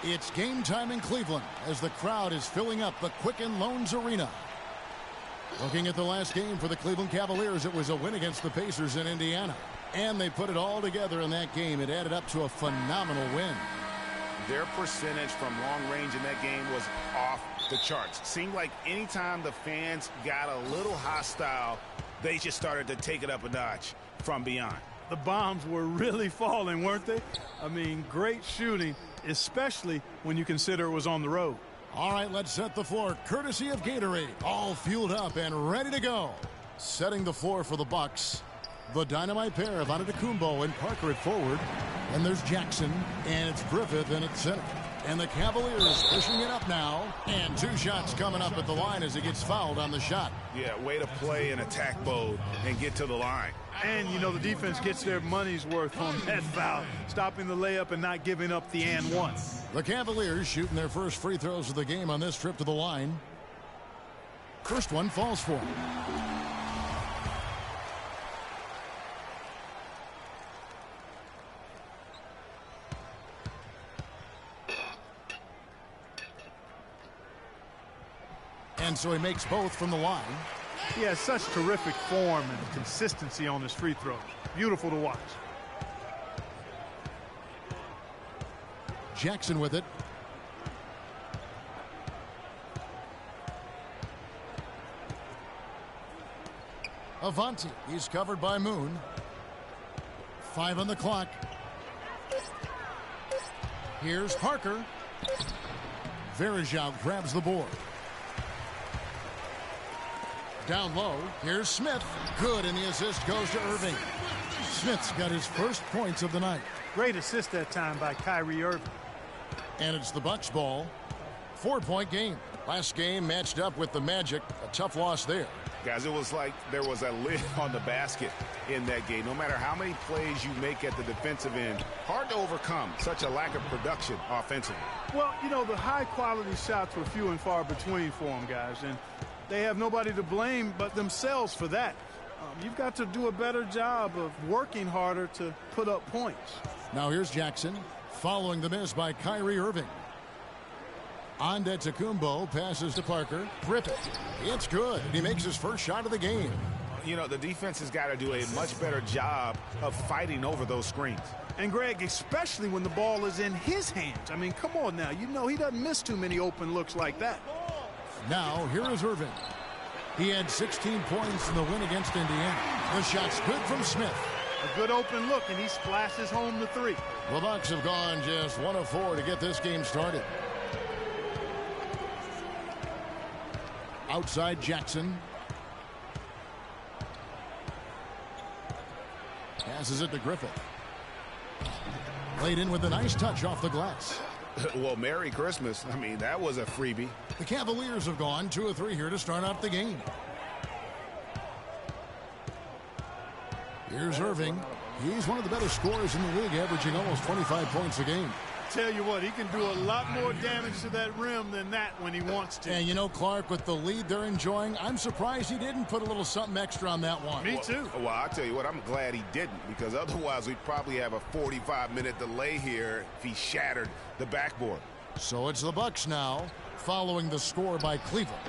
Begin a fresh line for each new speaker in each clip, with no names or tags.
It's game time in Cleveland as the crowd is filling up the Quicken Loans Arena. Looking at the last game for the Cleveland Cavaliers, it was a win against the Pacers in Indiana. And they put it all together in that game. It added up to a phenomenal win.
Their percentage from long range in that game was off the charts. Seemed like anytime the fans got a little hostile, they just started to take it up a notch from beyond.
The bombs were really falling, weren't they? I mean, great shooting, especially when you consider it was on the road.
All right, let's set the floor courtesy of Gatorade. All fueled up and ready to go. Setting the floor for the Bucks. The dynamite pair of Antetokounmpo and Parker at forward. And there's Jackson, and it's Griffith in at center. And the Cavaliers pushing it up now. And 2 shots coming up at the line as he gets fouled on the shot.
Yeah, way to play in attack mode and get to the line.
And, you know, the defense gets their money's worth on that foul, stopping the layup and not giving up the and one.
The Cavaliers shooting their first free throws of the game on this trip to the line. First one falls for him. And so he makes both from the line.
He has such terrific form and consistency on his free throws. Beautiful to watch.
Jackson with it. Avanti, he's covered by Moon. 5 on the clock. Here's Parker. Verejao grabs the board. Down low, here's Smith. Good, and the assist goes to Irving. Smith's got his first points of the night.
Great assist that time by Kyrie Irving.
And it's the Bucks ball. 4-point game. Last game matched up with the Magic. A tough loss there.
Guys, it was like there was a lid on the basket in that game. No matter how many plays you make at the defensive end, hard to overcome such a lack of production offensively.
Well, you know, the high-quality shots were few and far between for them, guys, and they have nobody to blame but themselves for that. You've got to do a better job of working harder to put up points.
Now here's Jackson, following the miss by Kyrie Irving. Antetokounmpo passes to Parker. Griffith. It's good. He makes his first shot of the game.
You know, the defense has got to do a much better job of fighting over those screens.
And, Greg, especially when the ball is in his hands. I mean, come on now. You know he doesn't miss too many open looks like that.
Now, here is Irving. He had 16 points in the win against Indiana. The shot's good from Smith.
A good open look, and he splashes home the 3.
The Bucks have gone just 1 of 4 to get this game started. Outside Jackson. Passes it to Griffith. Laid in with a nice touch off the glass.
Well, Merry Christmas. I mean, that was a freebie.
The Cavaliers have gone 2 of 3 here to start out the game. Here's Irving. He's one of the better scorers in the league, averaging almost 25 points a game.
Tell you what, he can do a lot more damage to that rim than that when he wants to.
And you know, Clark, with the lead they're enjoying, I'm surprised he didn't put a little something extra on that one.
Me too.
Well, I'll tell you what, I'm glad he didn't, because otherwise we'd probably have a 45-minute delay here if he shattered the backboard.
So it's the Bucks now, following the score by Cleveland.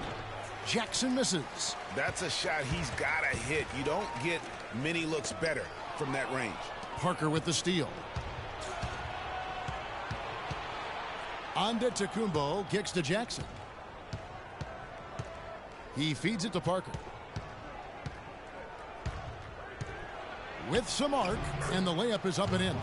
Jackson misses.
That's a shot he's got to hit. You don't get many looks better from that range.
Parker with the steal. Antetokounmpo kicks to Jackson. He feeds it to Parker. With some arc, and the layup is up and in.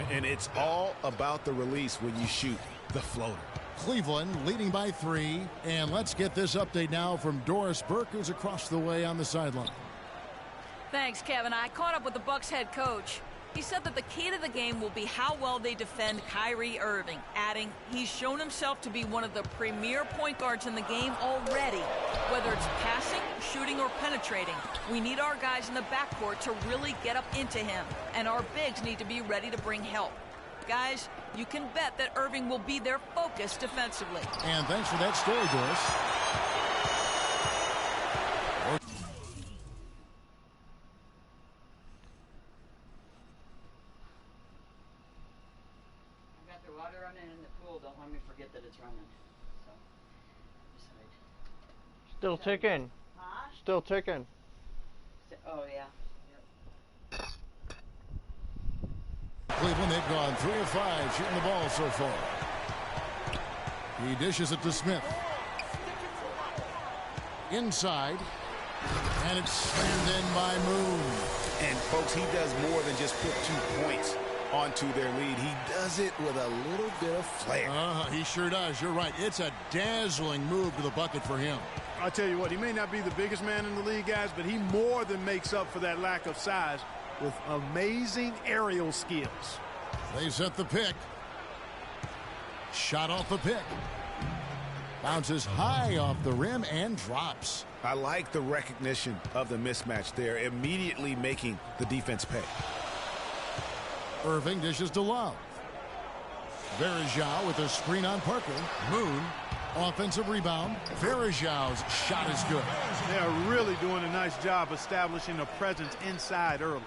And it's all about the release when you shoot the floater.
Cleveland leading by 3, and let's get this update now from Doris Burke, who's across the way on the sideline.
Thanks, Kevin. I caught up with the Bucks head coach. He said that the key to the game will be how well they defend Kyrie Irving, adding he's shown himself to be one of the premier point guards in the game already. Whether it's passing, shooting, or penetrating, we need our guys in the backcourt to really get up into him, and our bigs need to be ready to bring help. Guys, you can bet that Irving will be their focus defensively.
And thanks for that story, Doris.
running in the pool, don't let me forget that it's running. So, decide.
Still ticking.
Huh?
Still ticking.
Oh, yeah.
Cleveland, they've gone 3 of 5 shooting the ball so far. He dishes it to Smith. Inside. And it's slammed in by Moon.
And, folks, he does more than just put 2 points onto their lead. He does it with a little bit of flair.
He sure does. You're right. It's a dazzling move to the bucket for him.
I'll tell you what, he may not be the biggest man in the league, guys, but he more than makes up for that lack of size with amazing aerial skills.
They set the pick. Shot off the pick. Bounces high off the rim and drops.
I like the recognition of the mismatch there, immediately making the defense pay.
Irving dishes to Love. Verajao with a screen on Parker. Moon, offensive rebound. Verajao's shot is good.
They are really doing a nice job establishing a presence inside early.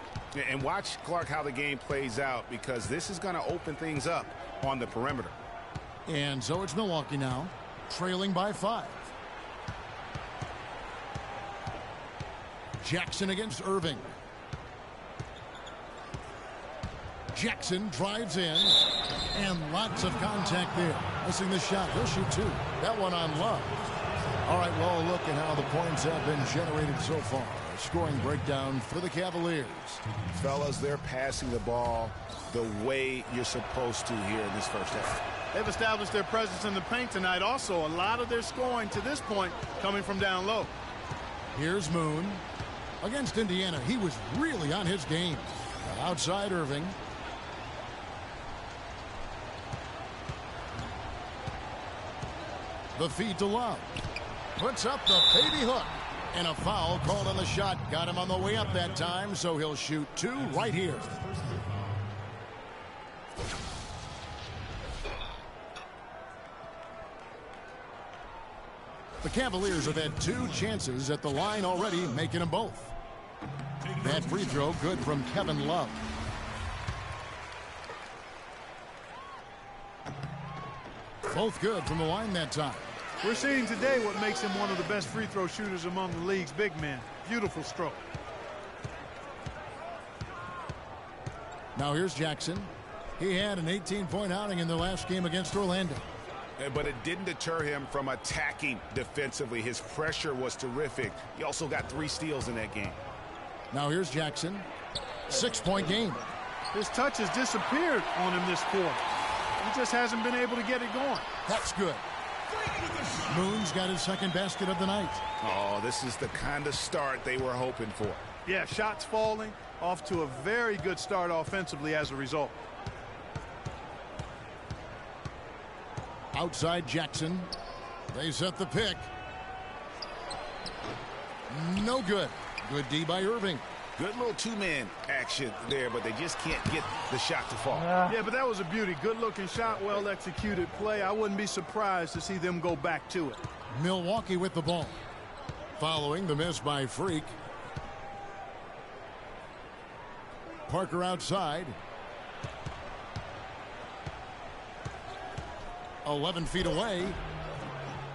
And watch, Clark, how the game plays out, because this is going to open things up on the perimeter.
And so it's Milwaukee now, trailing by 5. Jackson against Irving. Jackson drives in, and lots of contact there. Missing the shot. He'll shoot 2. That one on Love. All right, well, look at how the points have been generated so far. A scoring breakdown for the Cavaliers.
Fellas, they're passing the ball the way you're supposed to here in this first half.
They've established their presence in the paint tonight. Also, a lot of their scoring to this point coming from down low.
Here's Moon. Against Indiana, he was really on his game. Outside Irving. The feed to Love. Puts up the baby hook. And a foul called on the shot. Got him on the way up that time, so he'll shoot 2 right here. The Cavaliers have had 2 chances at the line already, making them both. That free throw good from Kevin Love. Both good from the line that time.
We're seeing today what makes him one of the best free throw shooters among the league's big men. Beautiful stroke.
Now here's Jackson. He had an 18-point outing in the last game against Orlando.
But it didn't deter him from attacking defensively. His pressure was terrific. He also got 3 steals in that game.
Now here's Jackson. 6-point game.
His touch has disappeared on him this quarter. He just hasn't been able to get it going.
That's good. Moon's got his second basket of the night.
Oh, this is the kind of start they were hoping for.
Yeah, shots falling, off to a very good start offensively as a result.
Outside Jackson. They set the pick. No good. Good D by Irving.
Good little 2-man action there, but they just can't get the shot to fall.
Yeah, but that was a beauty. Good-looking shot, well-executed play. I wouldn't be surprised to see them go back to it.
Milwaukee with the ball. Following the miss by Freak. Parker outside. 11 feet away.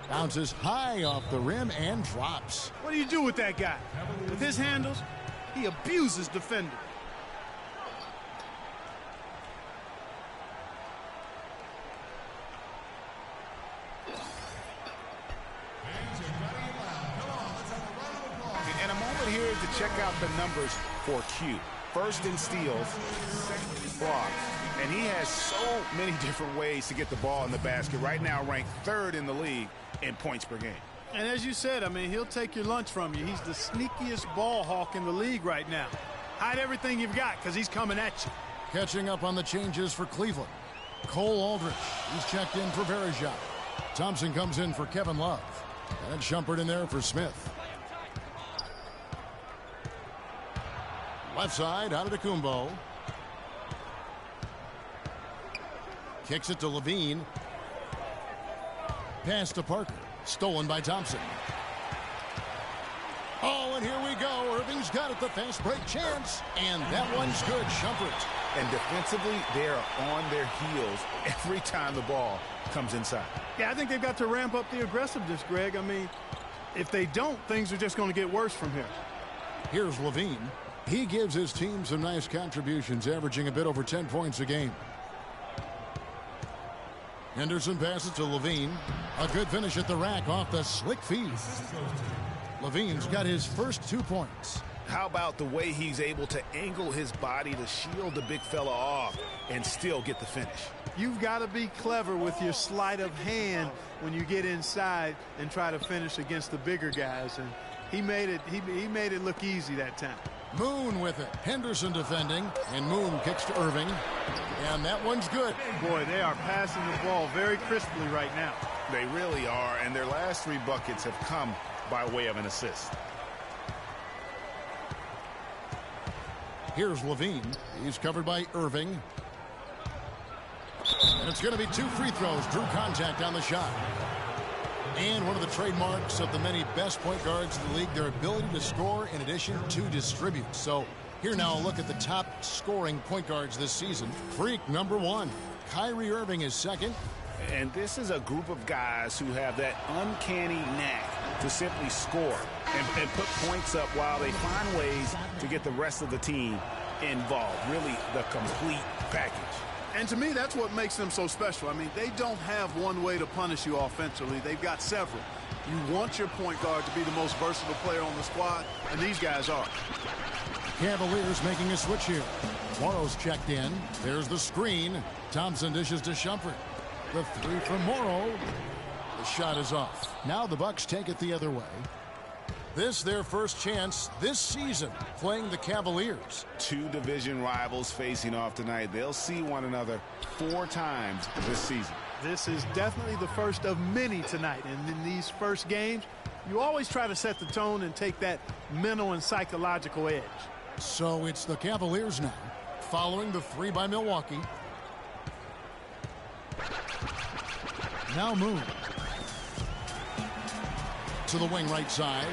Bounces high off the rim and drops.
What do you do with that guy? With his handles, he abuses defenders.
And a moment here to check out the numbers for Q. First in steals, second in blocks. And he has so many different ways to get the ball in the basket. Right now ranked 3rd in the league in points per game.
And as you said, I mean, he'll take your lunch from you. He's the sneakiest ball hawk in the league right now. Hide everything you've got because he's coming at you.
Catching up on the changes for Cleveland. Cole Aldrich. He's checked in for Verajao. Thompson comes in for Kevin Love. And Shumpert in there for Smith. Left side, Antetokounmpo. Kicks it to Levine. Pass to Parker. Stolen by Thompson. Oh, and here we go. Irving's got it, the fast break chance. And that one's good. Shumpert.
And defensively, they're on their heels every time the ball comes inside.
Yeah, I think they've got to ramp up the aggressiveness, Greg. I mean, if they don't, things are just going to get worse from here.
Here's Levine. He gives his team some nice contributions, averaging a bit over 10 points a game. Henderson passes to Levine. A good finish at the rack off the slick feed. Levine's got his first 2 points.
How about the way he's able to angle his body to shield the big fella off and still get the finish?
You've got to be clever with your sleight of hand when you get inside and try to finish against the bigger guys. And he made it look easy that time.
Moon with it. Henderson defending, and Moon kicks to Irving. And that one's good.
Boy, they are passing the ball very crisply right now.
They really are, and their last 3 buckets have come by way of an assist.
Here's Levine. He's covered by Irving. And it's going to be 2 free throws. Drew contact on the shot. And one of the trademarks of the many best point guards in the league, their ability to score in addition to distribute. So here now, a look at the top scoring point guards this season. Freak number 1. Kyrie Irving is second.
And this is a group of guys who have that uncanny knack to simply score and put points up while they find ways to get the rest of the team involved. Really the complete package.
And to me, that's what makes them so special. I mean, they don't have one way to punish you offensively. They've got several. You want your point guard to be the most versatile player on the squad, and these guys are.
Cavaliers making a switch here. Morrow's checked in. There's the screen. Thompson dishes to Shumpert. The 3 from Morrow. The shot is off. Now the Bucks take it the other way. This their first chance this season playing the Cavaliers.
2 division rivals facing off tonight. They'll see one another 4 times this season.
This is definitely the first of many tonight. And in these first games, you always try to set the tone and take that mental and psychological edge.
So it's the Cavaliers now, following the 3 by Milwaukee. Now Moon. To the wing right side.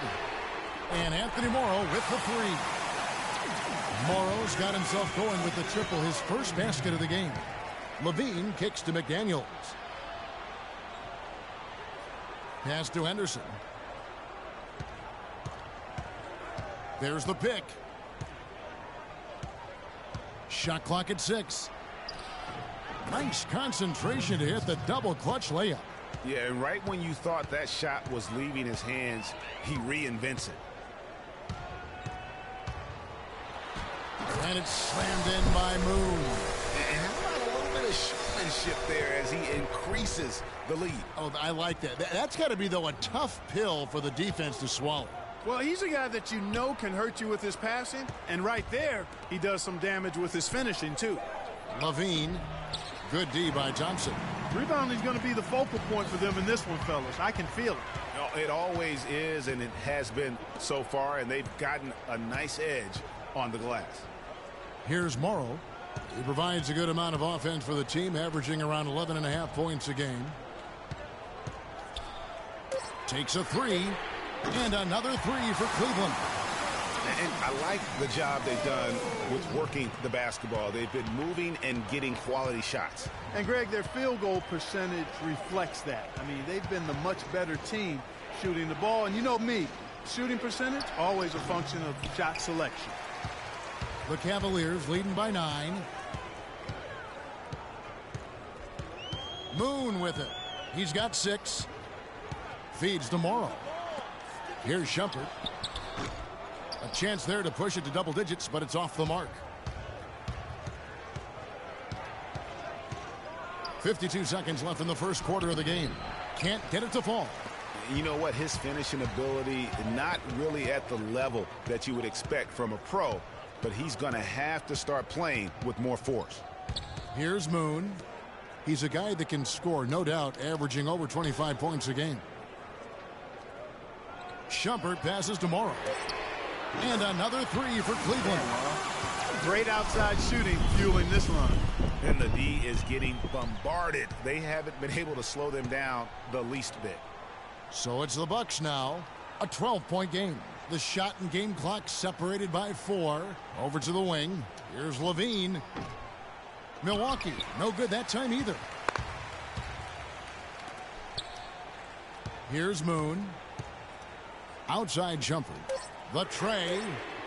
And Anthony Morrow with the 3. Morrow's got himself going with the triple, his first basket of the game. Levine kicks to McDaniels. Pass to Henderson. There's the pick. Shot clock at 6. Nice concentration to hit the double clutch layup.
Yeah, and right when you thought that shot was leaving his hands, he reinvents it.
And it's slammed in by Moon.
And how about a little bit of showmanship there as he increases the lead?
Oh, I like that. That's got to be, though, a tough pill for the defense to swallow.
Well, he's a guy that you know can hurt you with his passing, and right there, he does some damage with his finishing, too.
Levine. Good D by Thompson.
Rebounding is going to be the focal point for them in this one, fellas. I can feel it.
No, it always is, and it has been so far, and they've gotten a nice edge on the glass.
Here's Morrow. He provides a good amount of offense for the team, averaging around 11.5 points a game. Takes a 3, and another 3 for Cleveland.
And I like the job they've done with working the basketball. They've been moving and getting quality shots.
And, Greg, their field goal percentage reflects that. I mean, they've been the much better team shooting the ball. And you know me, shooting percentage, always a function of shot selection.
The Cavaliers leading by 9. Moon with it. He's got 6. Feeds to Morrow. Here's Shumpert. A chance there to push it to double digits, but it's off the mark. 52 seconds left in the first quarter of the game. Can't get it to fall.
You know what? His finishing ability, not really at the level that you would expect from a pro, but he's going to have to start playing with more force.
Here's Moon. He's a guy that can score, no doubt, averaging over 25 points a game. Shumpert passes to Morrow. And another 3 for Cleveland.
Great outside shooting fueling this run.
And the D is getting bombarded. They haven't been able to slow them down the least bit.
So it's the Bucks now. A 12-point game. The shot and game clock separated by 4. Over to the wing. Here's Levine. Milwaukee, no good that time either. Here's Moon. Outside jumper. The tray.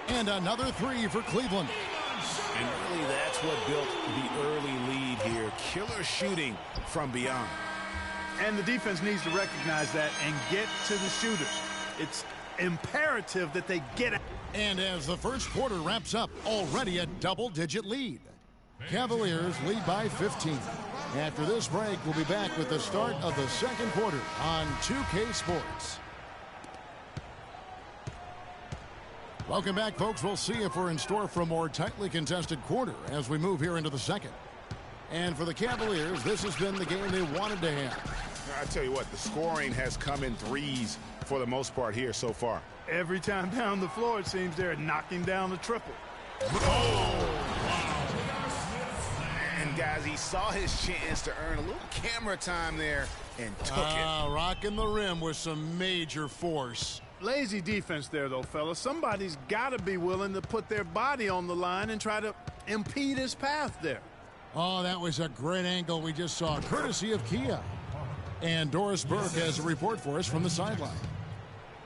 And another 3 for Cleveland.
And really, that's what built the early lead here. Killer shooting from beyond.
And the defense needs to recognize that and get to the shooters. It's imperative that they get it.
And as the first quarter wraps up, already a double-digit lead. Cavaliers lead by 15. After this break, we'll be back with the start of the second quarter on 2K Sports. Welcome back, folks. We'll see if we're in store for a more tightly contested quarter as we move here into the second. And for the Cavaliers, this has been the game they wanted to have.
I tell you what, the scoring has come in threes for the most part here so far.
Every time down the floor, it seems they're knocking down the triple.
And guys, he saw his chance to earn a little camera time there and took it.
Rocking the rim with some major force.
Lazy defense there, though, fellas. Somebody's got to be willing to put their body on the line and try to impede his path there.
Oh, that was a great angle we just saw, courtesy of Kia. And Doris Burke has a report for us from the sideline.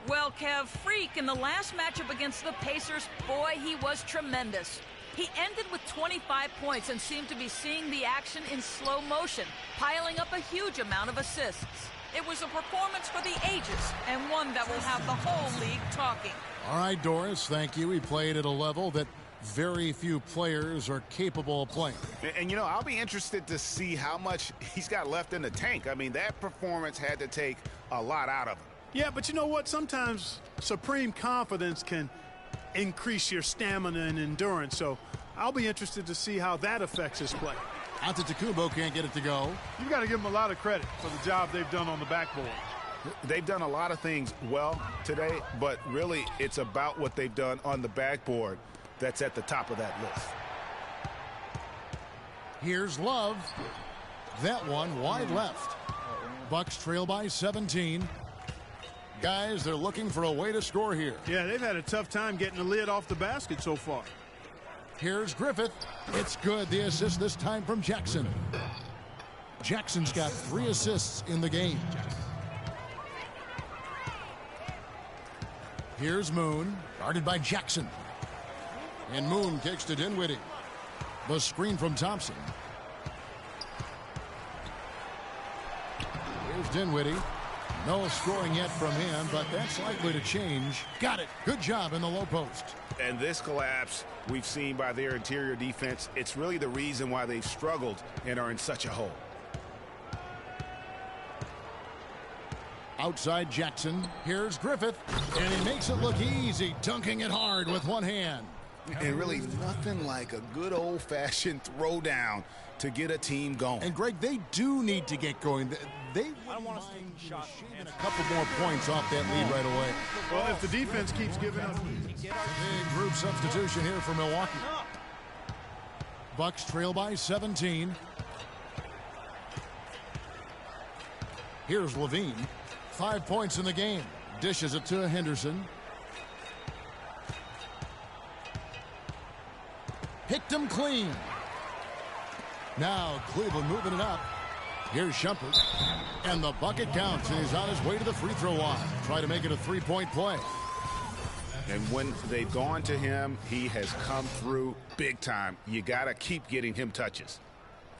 Well, Kev, Freak in the last matchup against the Pacers, boy, he was tremendous. He ended with 25 points and seemed to be seeing the action in slow motion, piling up a huge amount of assists. It was a performance for the ages, and one that will have the whole league talking.
All right, Doris, thank you. He played at a level that very few players are capable of playing.
And, you know, I'll be interested to see how much he's got left in the tank. I mean, that performance had to take a lot out of him.
Yeah, but you know what? Sometimes supreme confidence can increase your stamina and endurance, so I'll be interested to see how that affects his play.
Antetokounmpo can't get it to go.
You've got to give them a lot of credit for the job they've done on the backboard.
They've done a lot of things well today, but really it's about what they've done on the backboard that's at the top of that list.
Here's Love. That one wide left. Bucks trail by 17. Guys, they're looking for a way to score here.
Yeah, they've had a tough time getting the lid off the basket so far.
Here's Griffith. It's good. The assist this time from Jackson. Jackson's got 3 assists in the game. Here's Moon, guarded by Jackson. And Moon kicks to Dinwiddie. The screen from Thompson. Here's Dinwiddie. No scoring yet from him, but that's likely to change. Got it. Good job in the low post.
And this collapse we've seen by their interior defense, it's really the reason why they've struggled and are in such a hole.
Outside Jackson. Here's Griffith. And he makes it look easy, dunking it hard with one hand.
And really nothing like a good old-fashioned throwdown to get a team going.
And, Greg, they do need to get going. They wouldn't mind shaving a couple more points off that lead right away.
Well, if the defense keeps giving up.
Big group substitution here for Milwaukee. Bucks trail by 17. Here's Levine. 5 points in the game. Dishes it to Henderson. Picked him clean. Now Cleveland moving it up. Here's Shumpert. And the bucket counts, and he's on his way to the free throw line. Try to make it a three-point play.
And when they've gone to him, he has come through big time. You got to keep getting him touches.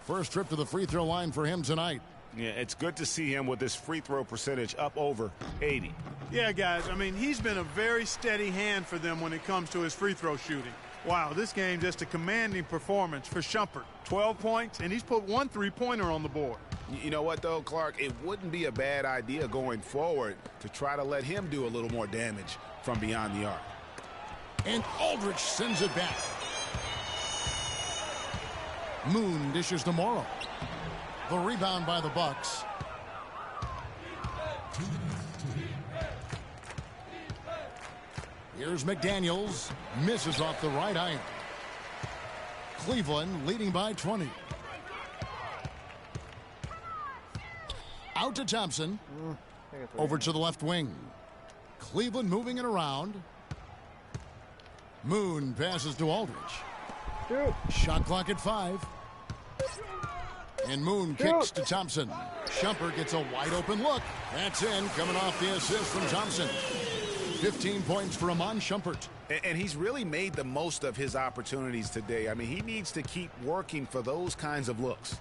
First trip to the free throw line for him tonight.
Yeah, it's good to see him with this free throw percentage up over 80.
Yeah, guys, I mean, he's been a very steady hand for them when it comes to his free throw shooting. Wow, this game just a commanding performance for Shumpert. 12 points, and he's put 1 3-pointer on the board.
You know what, though, Clark? It wouldn't be a bad idea going forward to try to let him do a little more damage from beyond the arc.
And Aldridge sends it back. Moon dishes to Morrow. The rebound by the Bucks. Here's McDaniels. Misses off the right iron. Cleveland leading by 20. Out to Thompson. Over to the left wing. Cleveland moving it around. Moon passes to Aldridge. Shot clock at 5. And Moon kicks to Thompson. Shumpert gets a wide open look. That's in, coming off the assist from Thompson. 15 points for Iman Shumpert.
And he's really made the most of his opportunities today. I mean, he needs to keep working for those kinds of looks.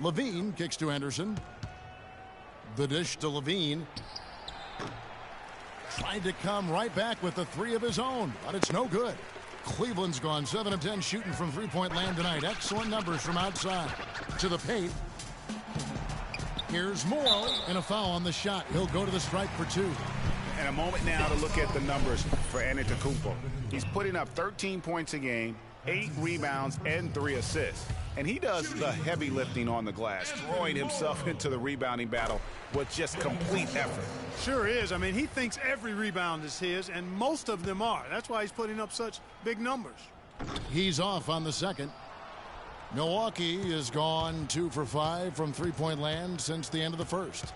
Levine kicks to Henderson. The dish to Levine. Tried to come right back with the 3 of his own, but it's no good. Cleveland's gone 7 of 10 shooting from three-point land tonight. Excellent numbers from outside. To the paint. Here's Moore, and a foul on the shot. He'll go to the strike for 2.
And a moment now to look at the numbers for Antetokounmpo. He's putting up 13 points a game, 8 rebounds, and 3 assists. And he does the heavy lifting on the glass, throwing himself into the rebounding battle with just complete effort.
Sure is. I mean, he thinks every rebound is his, and most of them are. That's why he's putting up such big numbers.
He's off on the second. Milwaukee has gone 2 for 5 from three-point land since the end of the first.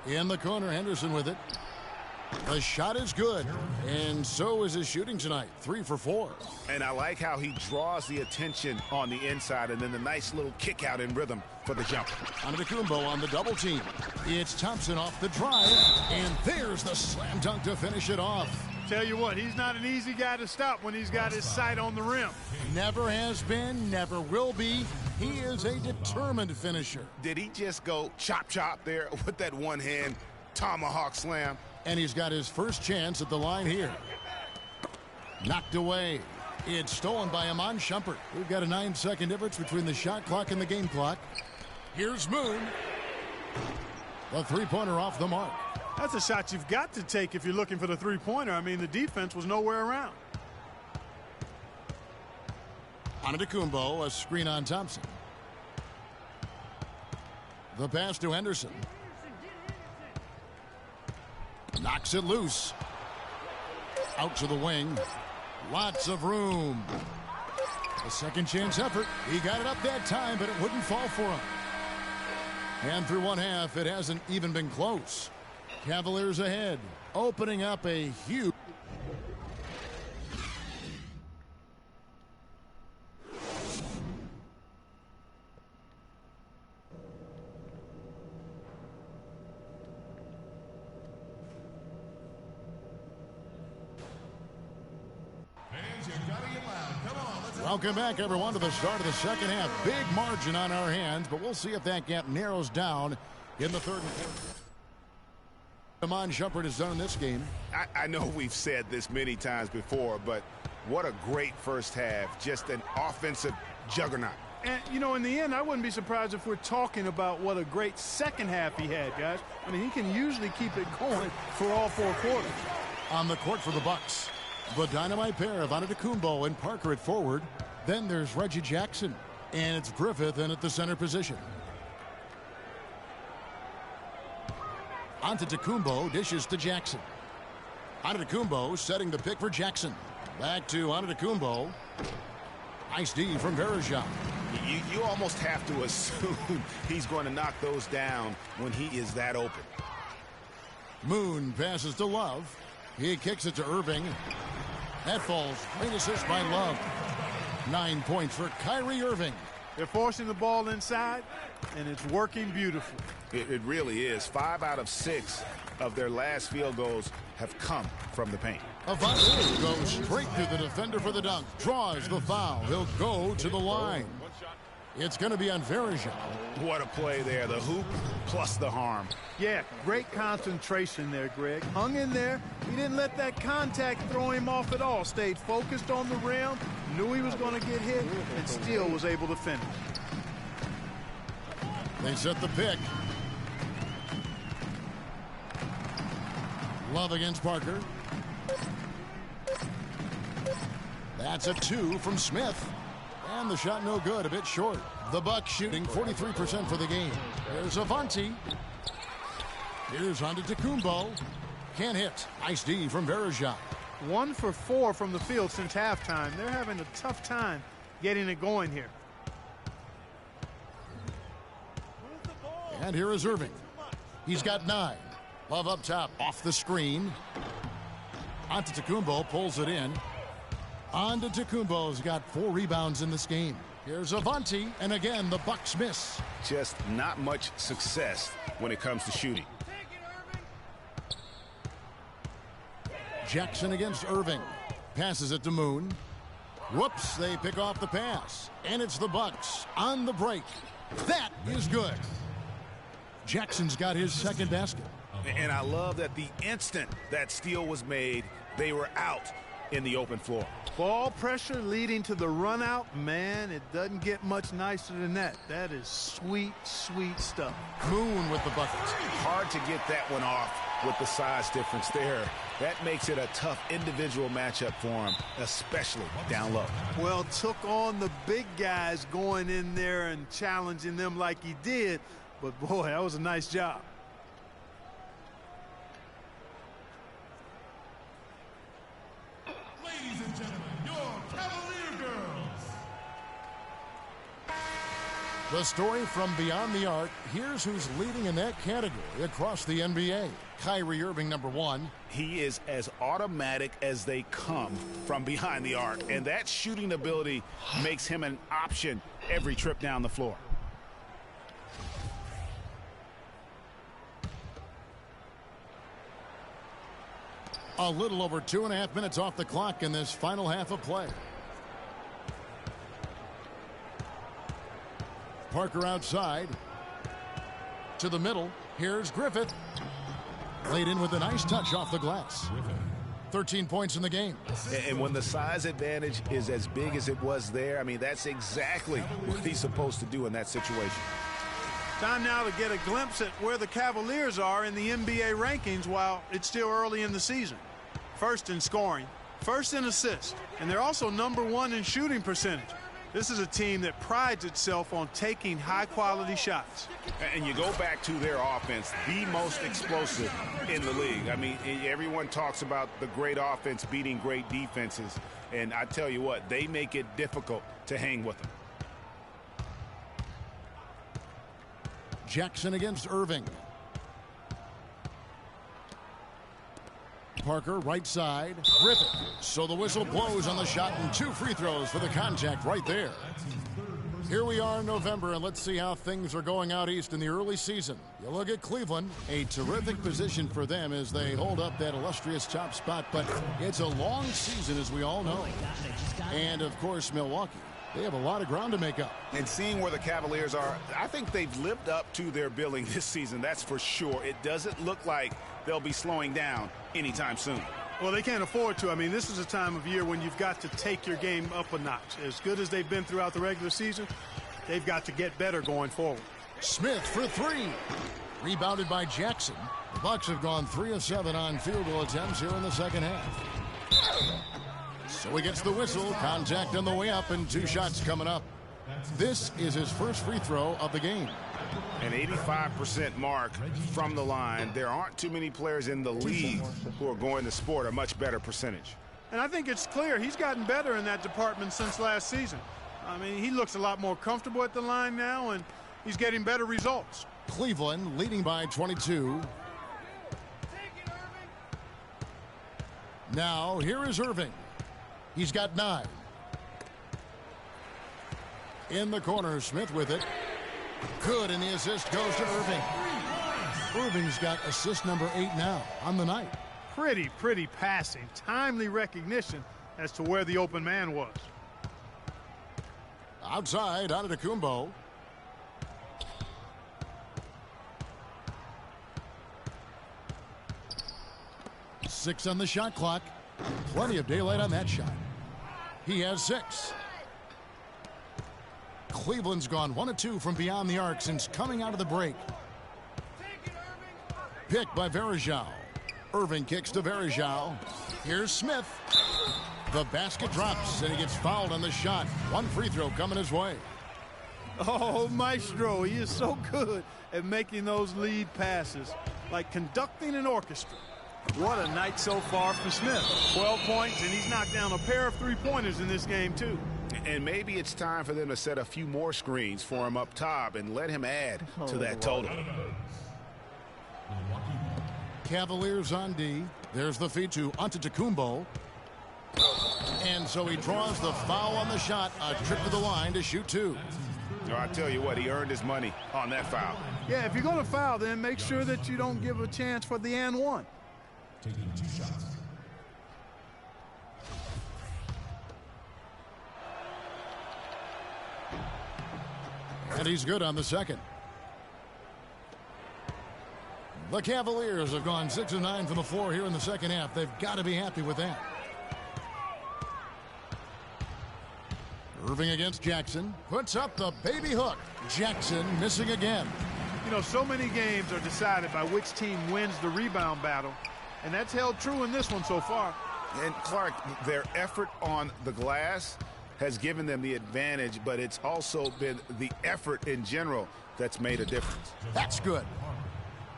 In the corner, Henderson with it. The shot is good, and so is his shooting tonight. 3 for 4.
And I like how he draws the attention on the inside, and then the nice little kick out in rhythm for the jumper.
Antetokounmpo on the double team. It's Thompson off the drive, and there's the slam dunk to finish it off.
Tell you what, he's not an easy guy to stop when he's got his sight on the rim.
Never has been, never will be. He is a determined finisher.
Did he just go chop there with that one-hand tomahawk slam?
And he's got his first chance at the line here. Knocked away. It's stolen by Iman Shumpert. We've got a 9-second difference between the shot clock and the game clock. Here's Moon. The three-pointer off the mark.
That's a shot you've got to take if you're looking for the three-pointer. I mean, the defense was nowhere around.
Antetokounmpo, a screen on Thompson. The pass to Henderson. Knocks it loose. Out to the wing. Lots of room. A second chance effort. He got it up that time, but it wouldn't fall for him. And through one half, it hasn't even been close. Cavaliers ahead, opening up a huge. Welcome back, everyone, to the start of the second half. Big margin on our hands, but we'll see if that gap narrows down in the third and fourth. Iman Shumpert has done in this game.
I know we've said this many times before, but what a great first half. Just an offensive juggernaut.
And, you know, in the end, I wouldn't be surprised if we're talking about what a great second half he had, guys. I mean, he can usually keep it going for all 4 quarters.
On the court for the Bucks, the dynamite pair of Antetokounmpo and Parker at forward. Then there's Reggie Jackson, and it's Griffith in at the center position. Antetokounmpo dishes to Jackson. Antetokounmpo setting the pick for Jackson. Back to Antetokounmpo. Nice D from Verajao.
You almost have to assume he's going to knock those down when he is that open.
Moon passes to Love. He kicks it to Irving. That falls. Great assist by Love. 9 points for Kyrie Irving.
They're forcing the ball inside, and it's working beautifully.
It really is. 5 out of 6 of their last field goals have come from the paint.
Avante goes straight through the defender for the dunk. Draws the foul. He'll go to the line. It's going to be on Verajao.
What a play there. The hoop plus the harm.
Yeah, great concentration there, Greg. Hung in there. He didn't let that contact throw him off at all. Stayed focused on the rim. Knew he was going to get hit and still was able to finish.
They set the pick. Love against Parker. That's a 2 from Smith. And the shot no good, a bit short. The Bucks shooting 43% for the game. There's Avante. Here's Antetokounmpo. Can't hit. Nice D from Verajao.
1 for 4 from the field since halftime. They're having a tough time getting it going here.
And here is Irving. He's got 9. Love up top, off the screen. Antetokounmpo pulls it in. Antetokounmpo's got 4 rebounds in this game. Here's Avanti, and again, the Bucks miss.
Just not much success when it comes to shooting.
Jackson against Irving. Passes it to Moon. Whoops, they pick off the pass. And it's the Bucks on the break. That is good. Jackson's got his second basket.
And I love that the instant that steal was made, they were out in the open floor.
Ball pressure leading to the run out. Man, it doesn't get much nicer than that. That is sweet, sweet stuff.
Moon with the buckets.
Hard to get that one off with the size difference there. That makes it a tough individual matchup for him, especially down low.
Well, took on the big guys going in there and challenging them like he did. But, boy, that was a nice job.
Ladies and gentlemen, your Cavalier girls. The story from beyond the arc. Here's who's leading in that category across the NBA. Kyrie Irving, number 1.
He is as automatic as they come from behind the arc, and that shooting ability makes him an option every trip down the floor.
A little over 2.5 minutes off the clock in this final half of play. Parker outside. To the middle. Here's Griffith. Laid in with a nice touch off the glass. 13 points in the game.
And when the size advantage is as big as it was there, I mean, that's exactly what he's supposed to do in that situation.
Time now to get a glimpse at where the Cavaliers are in the NBA rankings while it's still early in the season. First in scoring, first in assists, and they're also number 1 in shooting percentage. This is a team that prides itself on taking high-quality shots.
And you go back to their offense, the most explosive in the league. I mean, everyone talks about the great offense beating great defenses, and I tell you what, they make it difficult to hang with them.
Jackson against Irving. Parker right side. Griffith. So the whistle blows on the shot and 2 free throws for the contact right there. Here we are in November, and let's see how things are going out east in the early season. You look at Cleveland, a terrific position for them as they hold up that illustrious top spot, but it's a long season, as we all know. And, of course, Milwaukee. They have a lot of ground to make up.
And seeing where the Cavaliers are, I think they've lived up to their billing this season, that's for sure. It doesn't look like they'll be slowing down anytime soon.
Well, they can't afford to. I mean, this is a time of year when you've got to take your game up a notch. As good as they've been throughout the regular season, they've got to get better going forward.
Smith for 3. Rebounded by Jackson. The Bucks have gone 3 of 7 on field goal attempts here in the second half. So he gets the whistle. Contact on the way up, and 2 shots coming up. This is his first free throw of the game.
An 85% mark from the line. There aren't too many players in the league who are going to sport a much better percentage.
And I think it's clear he's gotten better in that department since last season. I mean, he looks a lot more comfortable at the line now, and he's getting better results.
Cleveland leading by 22. Now, here is Irving. He's got 9. In the corner, Smith with it. Good, and the assist goes to Irving. Irving's got assist number 8 now on the night.
Pretty passing. Timely recognition as to where the open man was.
Outside, Antetokounmpo. Six on the shot clock. Plenty of daylight on that shot. He has 6. Cleveland's gone 1 of 2 from beyond the arc since coming out of the break. Picked by Varejao. Irving kicks to Varejao. Here's Smith. The basket drops, and he gets fouled on the shot. 1 free throw coming his way.
Oh, Maestro, he is so good at making those lead passes, like conducting an orchestra. What a night so far for Smith. 12 points, and he's knocked down a pair of 3-pointers in this game, too.
And maybe it's time for them to set a few more screens for him up top and let him add to that total.
Cavaliers on D. There's the feed to Antetokounmpo. And so he draws the foul on the shot. A trip to the line to shoot two.
I tell you what, he earned his money on that foul.
Yeah, if you're going to foul, then make sure that you don't give a chance for the and one.
Taking 2 shots.
And he's good on the second. The Cavaliers have gone 6 of 9 from the floor here in the second half. They've got to be happy with that. Irving against Jackson. Puts up the baby hook. Jackson missing again.
You know, so many games are decided by which team wins the rebound battle. And that's held true in this one so far.
And Clark, their effort on the glass has given them the advantage, but it's also been the effort in general that's made a difference.
That's good.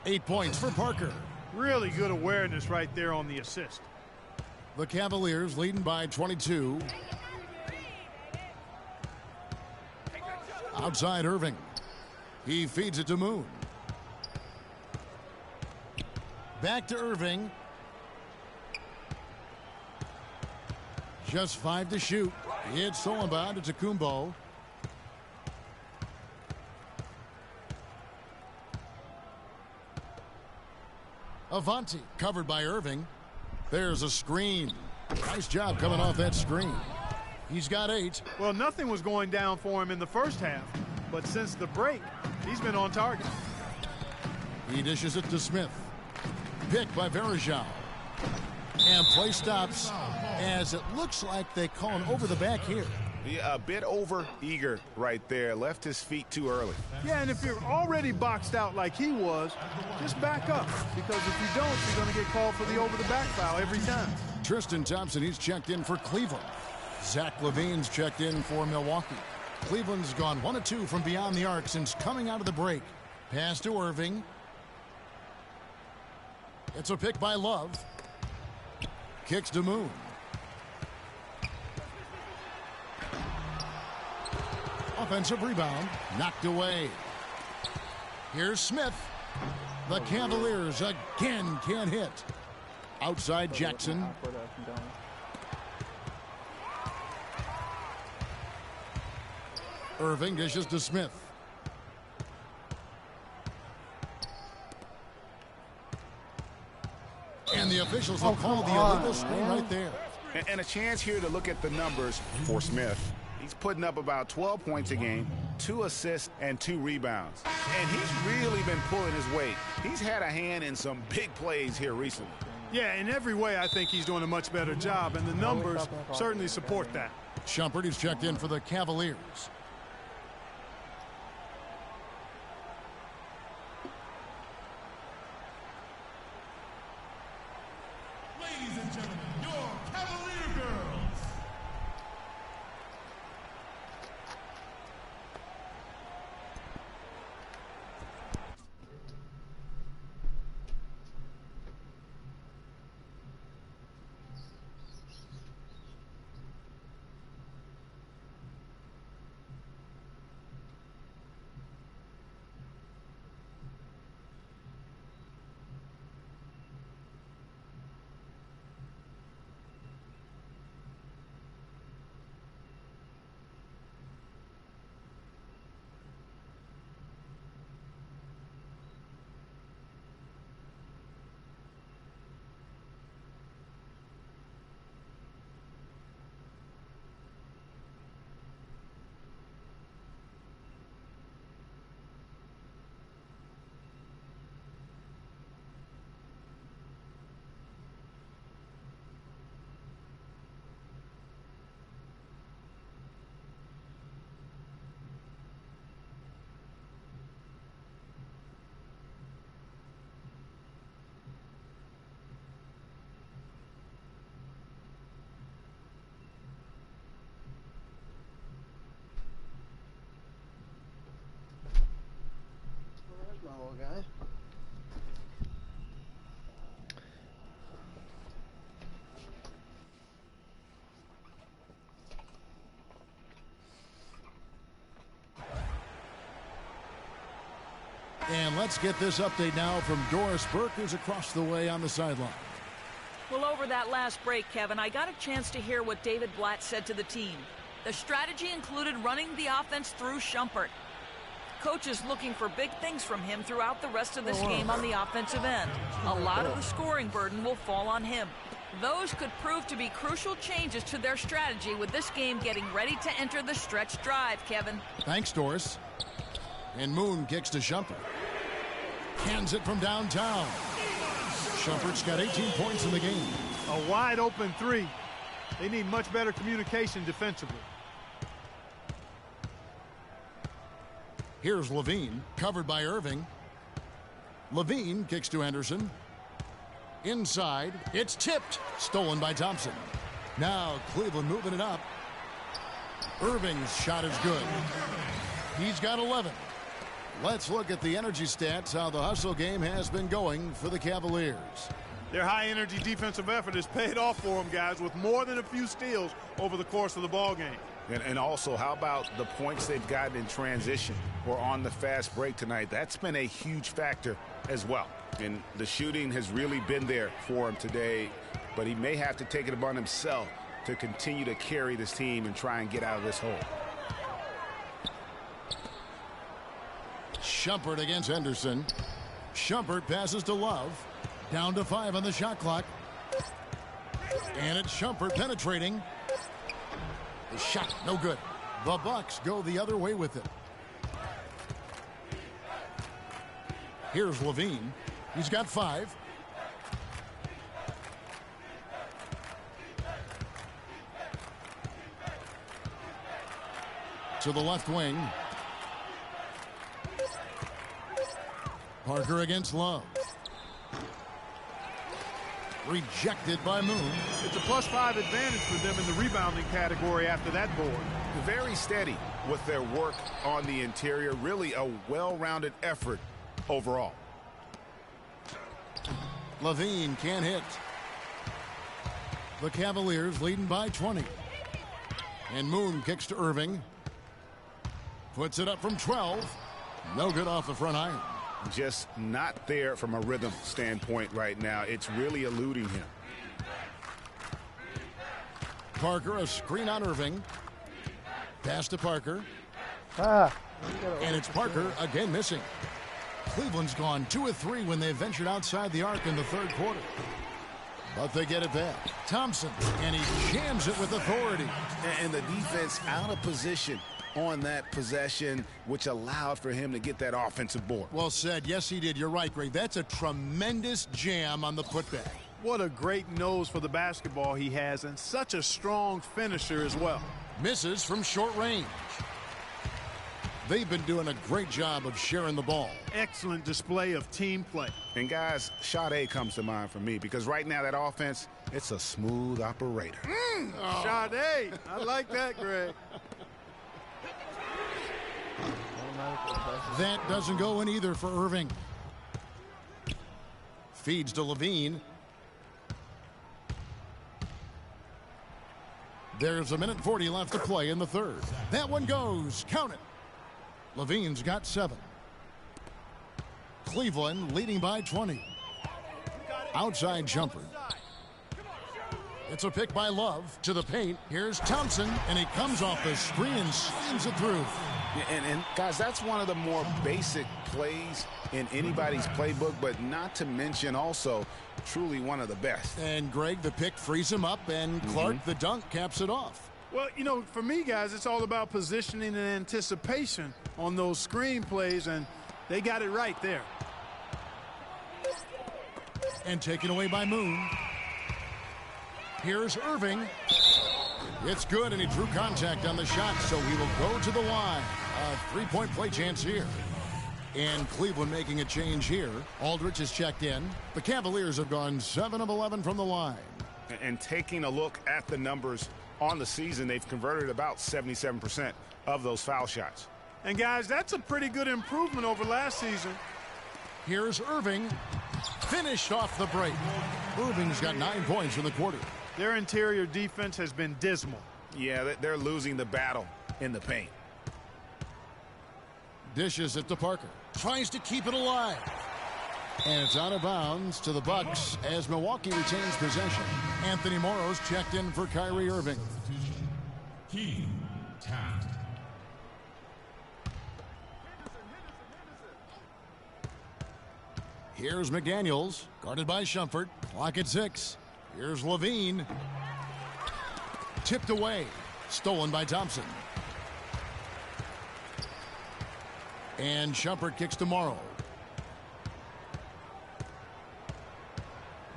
8 points for Parker.
Really good awareness right there on the assist.
The Cavaliers leading by 22. Outside Irving. He feeds it to Moon. Back to Irving. Just 5 to shoot. It's stolen by Antetokounmpo. Avanti covered by Irving. There's a screen. Nice job coming off that screen. He's got 8.
Well, nothing was going down for him in the first half, but since the break, he's been on target.
He dishes it to Smith. Picked by Varejao. And play stops as it looks like they call him over the back here.
Yeah, a bit over eager right there. Left his feet too early.
Yeah, and if you're already boxed out like he was, just back up. Because if you don't, you're going to get called for the over-the-back foul every time.
Tristan Thompson, he's checked in for Cleveland. Zach LaVine's checked in for Milwaukee. Cleveland's gone 1 of 2 from beyond the arc since coming out of the break. Pass to Irving. It's a pick by Love. Kicks to Moon. Offensive rebound. Knocked away. Here's Smith. The Cavaliers again can't hit. Outside Jackson. Irving dishes to Smith. And the officials have called the illegal screen right there.
And a chance here to look at the numbers for Smith. He's putting up about 12 points a game, 2 assists, and 2 rebounds. And he's really been pulling his weight. He's had a hand in some big plays here recently.
Yeah, in every way, I think he's doing a much better job, and the numbers certainly support that.
Shumpert is checked in for the Cavaliers.
Ladies and gentlemen, your Cavalier girls.
And let's get this update now from Doris Burke, who's across the way on the sideline.
Well, over that last break, Kevin, I got a chance to hear what David Blatt said to the team. The strategy included running the offense through Shumpert. Coach is looking for big things from him throughout the rest of this game on the offensive end. A lot of the scoring burden will fall on him. Those could prove to be crucial changes to their strategy with this game getting ready to enter the stretch drive, Kevin.
Thanks, Doris. And Moon kicks to Shumpert. Hands it from downtown. Shumpert's got 18 points in the game.
A wide open three. They need much better communication defensively.
Here's Levine, covered by Irving. Levine kicks to Henderson. Inside, it's tipped. Stolen by Thompson. Now Cleveland moving it up. Irving's shot is good. He's got 11. Let's look at the energy stats, how the hustle game has been going for the Cavaliers.
Their high-energy defensive effort has paid off for them, guys, with more than a few steals over the course of the ball game.
And also, how about the points they've gotten in transition or on the fast break tonight? That's been a huge factor as well. And the shooting has really been there for him today, but he may have to take it upon himself to continue to carry this team and try and get out of this hole.
Shumpert against Henderson. Shumpert passes to Love. Down to 5 on the shot clock. And it's Shumpert penetrating. The shot, no good. The Bucks go the other way with it. Here's Levine. He's got 5. To the left wing. Parker against Love. Rejected by Moon.
It's a +5 advantage for them in the rebounding category after that board.
Very steady with their work on the interior. Really a well-rounded effort overall.
Levine can't hit. The Cavaliers leading by 20. And Moon kicks to Irving. Puts it up from 12. No good off the front iron.
Just not there from a rhythm standpoint right now. It's really eluding him.
Parker, a screen on Irving. Pass to Parker. And it's Parker again missing. Cleveland's gone 2 of 3 when they ventured outside the arc in the third quarter. But they get it back. Thompson, and he jams it with authority.
And the defense out of position on that possession, which allowed for him to get that offensive board.
Well said. Yes, he did. You're right, Greg. That's a tremendous jam on the putback.
What a great nose for the basketball he has, and such a strong finisher as well.
Misses from short range. They've been doing a great job of sharing the ball.
Excellent display of team play.
And guys, Sade comes to mind for me because right now that offense, it's a smooth operator.
Sade, I like that, Greg.
That doesn't go in either for Irving. Feeds to Levine. There's 1:40 left to play in the third. That one goes. Count it. Levine's got 7. Cleveland leading by 20. Outside jumper. It's a pick by Love to the paint. Here's Thompson, and he comes off the screen and slams it through.
And guys, that's one of the more basic plays in anybody's playbook, but not to mention also truly one of the best.
And Greg, the pick frees him up, and Clark, the dunk, caps it off.
Well, you know, for me, guys, it's all about positioning and anticipation on those screen plays, and they got it right there.
And taken away by Moon. Here's Irving. It's good, and he drew contact on the shot, so he will go to the line. A 3-point play chance here. And Cleveland making a change here. Aldridge is checked in. The Cavaliers have gone 7 of 11 from the line.
And taking a look at the numbers on the season, they've converted about 77% of those foul shots.
And, guys, that's a pretty good improvement over last season.
Here's Irving. Finished off the break. Irving's got 9 points in the quarter.
Their interior defense has been dismal.
Yeah, they're losing the battle in the paint.
Dishes it to Parker. Tries to keep it alive. And it's out of bounds to the Bucks as Milwaukee retains possession. Anthony Morrow's checked in for Kyrie Irving.
Key tap.
Here's McDaniels, guarded by Shumpert. Clock at 6. Here's Levine. Tipped away. Stolen by Thompson. And Shumpert kicks to Morrow.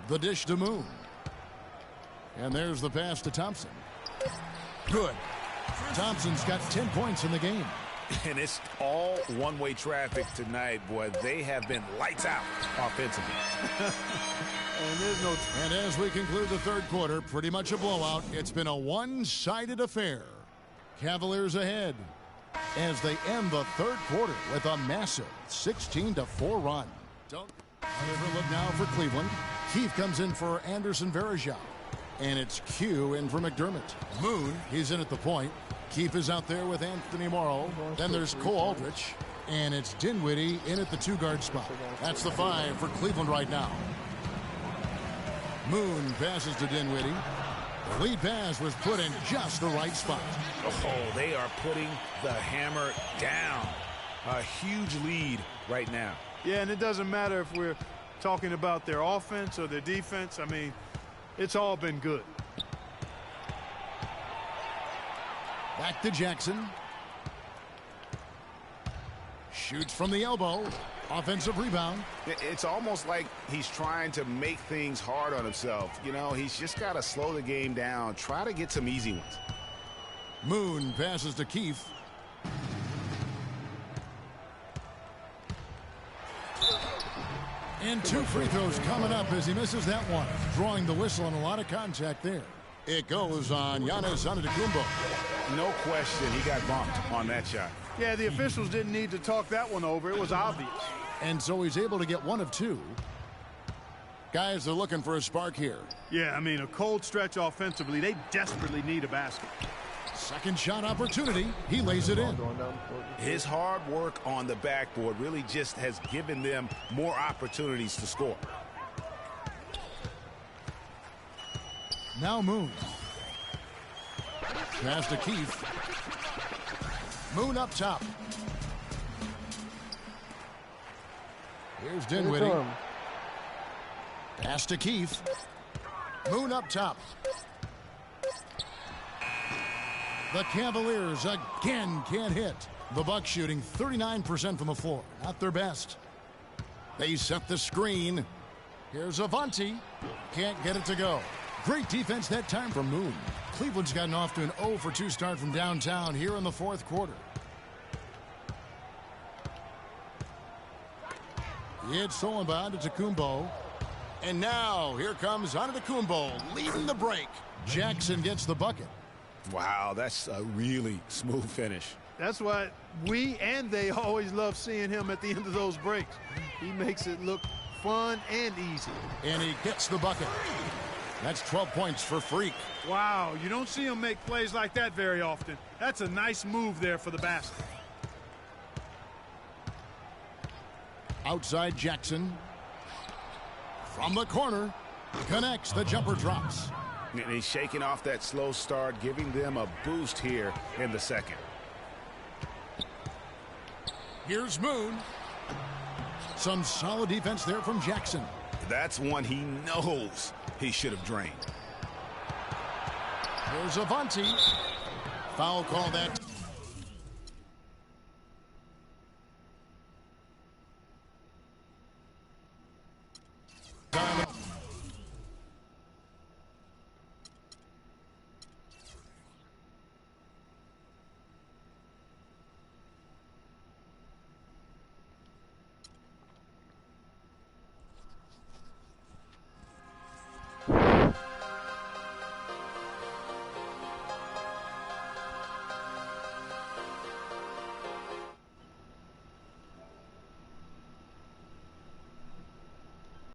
The dish to Moon. And there's the pass to Thompson. Good. Thompson's got 10 points in the game.
And it's all one-way traffic tonight, boy. They have been lights out offensively.
And as we conclude the third quarter, pretty much a blowout. It's been a one-sided affair. Cavaliers ahead as they end the third quarter with a massive 16-4 run. Don't overlook now for Cleveland. Keith comes in for Anderson Varejao. And it's Q in for McDermott. Moon, he's in at the point. Keith is out there with Anthony Morrow. Then there's Cole Aldrich. And it's Dinwiddie in at the 2-guard spot. That's the 5 for Cleveland right now. Moon passes to Dinwiddie. The lead pass was put in just the right spot.
Oh, they are putting the hammer down. A huge lead right now.
Yeah, and it doesn't matter if we're talking about their offense or their defense. I mean, it's all been good.
Back to Jackson. Shoots from the elbow. Offensive rebound.
It's almost like he's trying to make things hard on himself. You know, he's just got to slow the game down. Try to get some easy ones.
Moon passes to Keith. And 2 free throws coming up as he misses that one. Drawing the whistle and a lot of contact there. It goes on Giannis Antetokounmpo.
No question he got bumped on that shot.
Yeah, the officials didn't need to talk that one over. It was obvious.
And so he's able to get 1 of 2. Guys, they're looking for a spark here.
Yeah, I mean, a cold stretch offensively. They desperately need a basket.
Second shot opportunity. He lays it in.
His hard work on the backboard really just has given them more opportunities to score.
Now Moon. Pass to Keith. Moon up top. Here's Dinwiddie. Pass to Keith. Moon up top. The Cavaliers again can't hit. The Bucks shooting 39% from the floor. Not their best. They set the screen. Here's Avanti. Can't get it to go. Great defense that time from Moon. Cleveland's gotten off to an 0 for 2 start from downtown here in the fourth quarter. It's Solenbad to Tacumbo. And now here comes Antetokounmpo leading the break. Jackson gets the bucket.
Wow, that's a really smooth finish.
That's why we and they always love seeing him at the end of those breaks. He makes it look fun and easy.
And he gets the bucket. That's 12 points for Freak.
Wow, you don't see him make plays like that very often. That's a nice move there for the basket.
Outside Jackson. From the corner. Connects. The jumper drops.
And he's shaking off that slow start, giving them a boost here in the second.
Here's Moon. Some solid defense there from Jackson.
That's one he knows he should have drained.
Here's Avanti. Foul call that.